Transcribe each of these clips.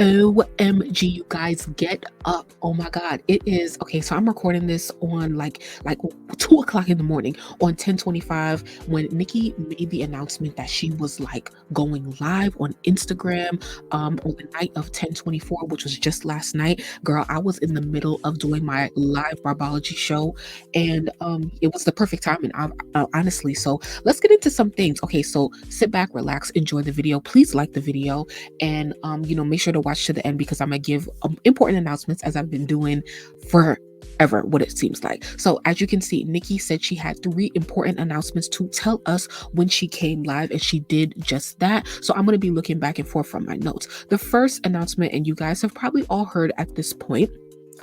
OMG, you guys, get up. Oh my God. It is okay. So I'm recording this on like 2 o'clock in the morning on 10:25 when Nicki made the announcement that she was like going live on Instagram on the night of 10/24, which was just last night. Girl, I was in the middle of doing my live Barbology show, and it was the perfect timing, honestly. So let's get into some things. Okay, so sit back, relax, enjoy the video. Please like the video, and make sure to watch to the end because I'm gonna give important announcements as I've been doing forever, what it seems like. So as you can see, Nicki said she had 3 important announcements to tell us when she came live, and she did just that. So I'm going to be looking back and forth from my notes. The first announcement, and you guys have probably all heard at this point.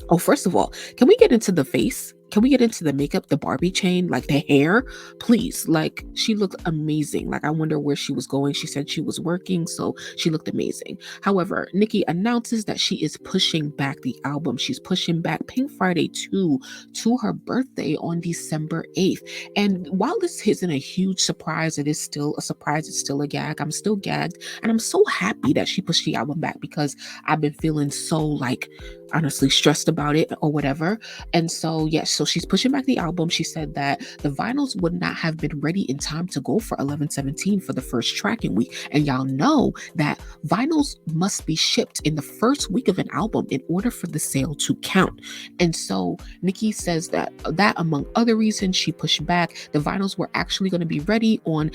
Oh, first of all, can we get into the face? Can we get into the makeup, the Barbie chain, like the hair? Please. Like, she looked amazing. Like, I wonder where she was going. She said she was working, so she looked amazing. However, Nicki announces that she is pushing back the album. She's pushing back Pink Friday 2 to her birthday on December 8th. And while this isn't a huge surprise, it is still a surprise. It's still a gag. I'm still gagged. And I'm so happy that she pushed the album back because I've been feeling so, like, honestly stressed about it or whatever. And so yes, so she's pushing back the album. She said that the vinyls would not have been ready in time to go for 11/17 for the first tracking week, and y'all know that vinyls must be shipped in the first week of an album in order for the sale to count. And so Nicki says that among other reasons she pushed back, the vinyls were actually going to be ready on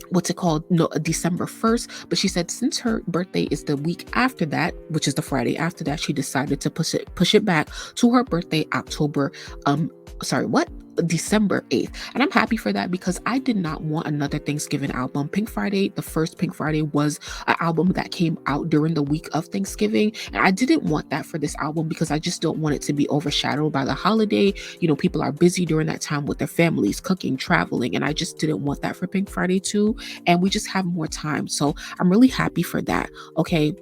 what's it called? No, December 1st. But she said since her birthday is the week after that, which is the Friday after that, she decided to push it back to her birthday, December 8th. And I'm happy for that because I did not want another Thanksgiving album. Pink Friday, the first Pink Friday, was an album that came out during the week of Thanksgiving. And I didn't want that for this album because I just don't want it to be overshadowed by the holiday. You know, people are busy during that time with their families, cooking, traveling. And I just didn't want that for Pink Friday 2. And we just have more time. So I'm really happy for that. Okay.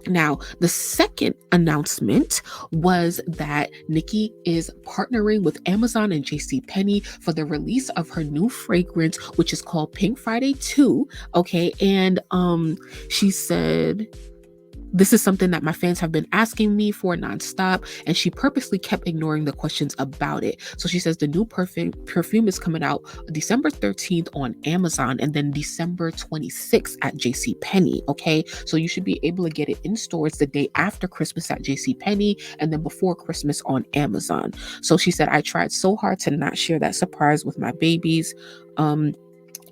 Now, the second announcement was that Nicki is partnering with Amazon and JCPenney for the release of her new fragrance, which is called Pink Friday 2. Okay. And she said, this is something that my fans have been asking me for nonstop, and she purposely kept ignoring the questions about it. So she says the new perfume is coming out December 13th on Amazon and then December 26th at JCPenney. Okay, so you should be able to get it in stores the day after Christmas at JCPenney and then before Christmas on Amazon. So she said, I tried so hard to not share that surprise with my babies.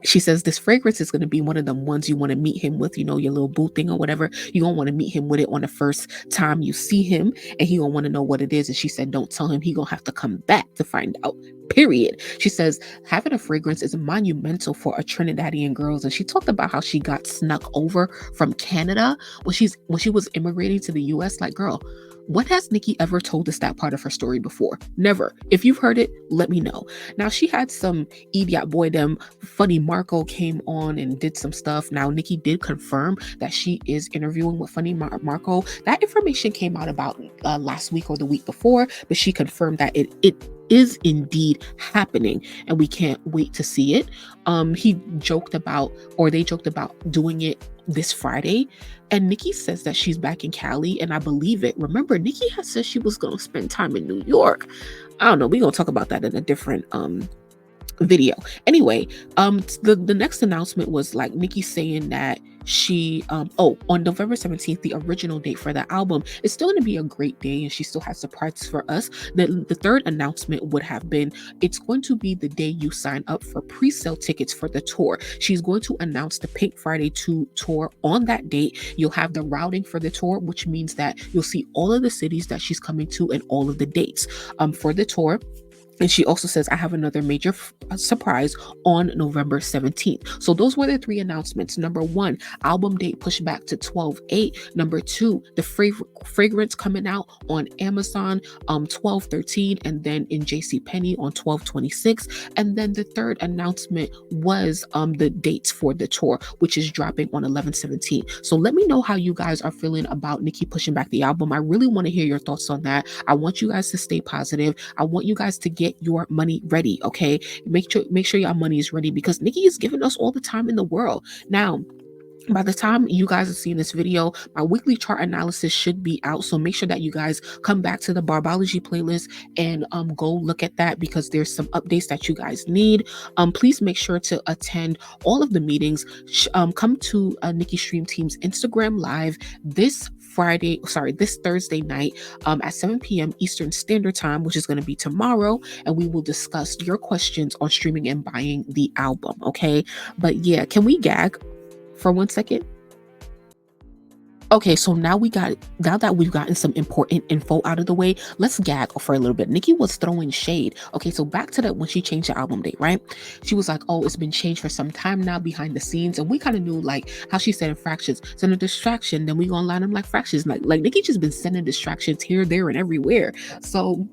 She says this fragrance is going to be one of them ones you want to meet him with, you know, your little boo thing or whatever. You don't want to meet him with it on the first time you see him, and he gonna want to know what it is. And she said, don't tell him, he gonna have to come back to find out. Period. She says having a fragrance is monumental for a Trinidadian girls. And she talked about how she got snuck over from Canada when she was immigrating to the US. Like, girl, what has Nicki ever told us that part of her story before? Never. If you've heard it, let me know. Now, she had some idiot boy them Funny Marco came on and did some stuff. Now, Nicki did confirm that she is interviewing with Funny Marco. That information came out about last week or the week before, but she confirmed that it is indeed happening, and we can't wait to see it. They joked about doing it this Friday, and Nicki says that she's back in Cali, and I believe it. Remember, Nicki has said she was going to spend time in New York. I don't know. We're going to talk about that in a different video. Anyway, the next announcement was like Nicki saying that she on November 17th, the original date for the album, is still going to be a great day, and she still has surprises for us. The third announcement would have been it's going to be the day you sign up for pre-sale tickets for the tour. She's going to announce the Pink Friday 2 tour on that date. You'll have the routing for the tour, which means that you'll see all of the cities that she's coming to and all of the dates for the tour. And she also says, I have another major surprise on November 17th. So those were the 3 announcements. Number 1, album date pushed back to 12/8. Number 2, the fragrance coming out on Amazon 12/13, and then in JCPenney on 12/26. And then the third announcement was the dates for the tour, which is dropping on 11/17. So let me know how you guys are feeling about Nicki pushing back the album. I really want to hear your thoughts on that. I want you guys to stay positive. I want you guys to get your money ready, okay? Make sure your money is ready because Nicki is giving us all the time in the world. Now, By the time you guys are seeing this video, my weekly chart analysis should be out. So make sure that you guys come back to the Barbology playlist and go look at that, because there's some updates that you guys need. Please make sure to attend all of the meetings. Come to Nicki Stream Team's Instagram Live this this Thursday night at 7 p.m. Eastern Standard Time, which is going to be tomorrow, and we will discuss your questions on streaming and buying the album. Okay, but yeah, can we gag for 1 second? Okay, so now that we've gotten some important info out of the way, let's gag for a little bit. Nicki was throwing shade. Okay, so back to that when she changed the album date, right? She was like, "Oh, it's been changed for some time now behind the scenes," and we kind of knew, like how she said in fractions, send a distraction, then we gonna line them like fractions. Like Nicki just been sending distractions here, there, and everywhere. So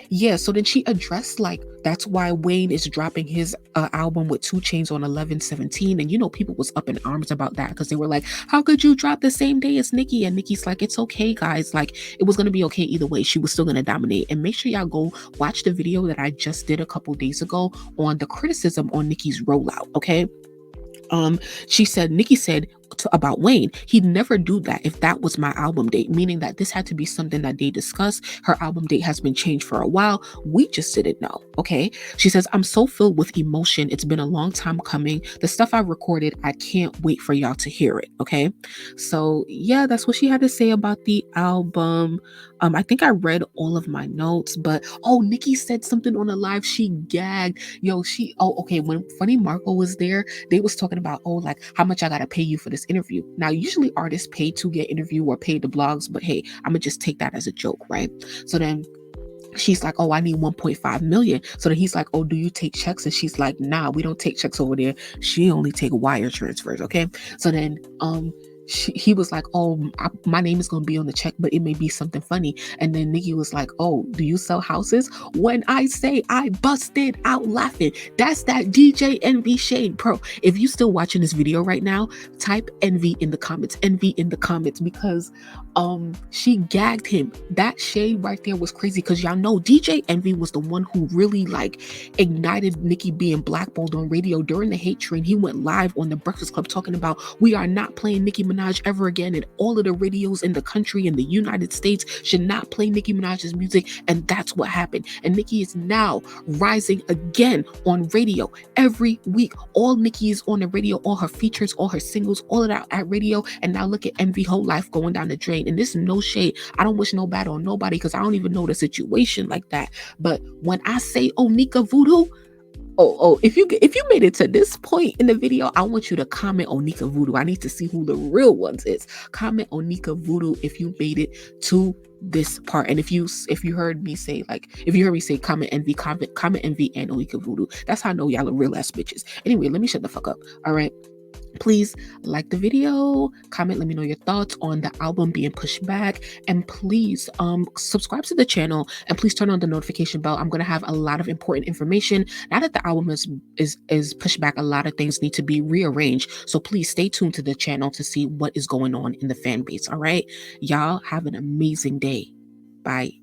yeah, so then she addressed, like, that's why Wayne is dropping his album with 2 Chainz on 11/17, and people was up in arms about that, because they were like, how could you drop the same day as Nicki? And Nicki's like, it's okay, guys, like, it was gonna be okay either way. She was still gonna dominate. And make sure y'all go watch the video that I just did a couple days ago on the criticism on Nicki's rollout. Okay, Nicki said about Wayne, he'd never do that if that was my album date, meaning that this had to be something that they discussed. Her album date has been changed for a while. We just didn't know. Okay. She says, I'm so filled with emotion. It's been a long time coming. The stuff I recorded, I can't wait for y'all to hear it. Okay. So yeah, that's what she had to say about the album. I think I read all of my notes, but Nicki said something on the live. She gagged. Okay. When Funny Marco was there, they was talking about, like, how much I gotta pay you for this interview. Now, usually artists pay to get interview or pay the blogs, but hey, I'm gonna just take that as a joke, right? So then she's like, I need 1.5 million. So then he's like, do you take checks? And she's like, nah, we don't take checks over there. She only take wire transfers. Okay. So then he was like, my name is going to be on the check, but it may be something funny. And then Nicki was like, do you sell houses? When I say I busted out laughing, that's that DJ Envy shade. Bro, if you still watching this video right now, type envy in the comments, because she gagged him. That shade right there was crazy, because y'all know DJ Envy was the one who really, like, ignited Nicki being blackballed on radio during the hate train. He went live on the Breakfast Club talking about, we are not playing Nicki Minaj ever again, and all of the radios in the country in the United States should not play Nicki Minaj's music. And that's what happened. And Nicki is now rising again on radio every week. All Nicki is on the radio, all her features, all her singles, all of that at radio. And now look at Envy whole life going down the drain. And this is no shade. I don't wish no bad on nobody, because I don't even know the situation like that. But when I say Onika Voodoo, if you made it to this point in the video, I want you to comment Onika Voodoo. I need to see who the real ones is. Comment Onika Voodoo if you made it to this part. And if you heard me say, comment Envy, comment Envy and Onika Voodoo, that's how I know y'all are real ass bitches. Anyway, let me shut the fuck up. All right. Please like the video, comment, let me know your thoughts on the album being pushed back, and please subscribe to the channel, and please turn on the notification bell. I'm going to have a lot of important information. Now that the album is pushed back, a lot of things need to be rearranged. So please stay tuned to the channel to see what is going on in the fan base. All right, y'all have an amazing day. Bye.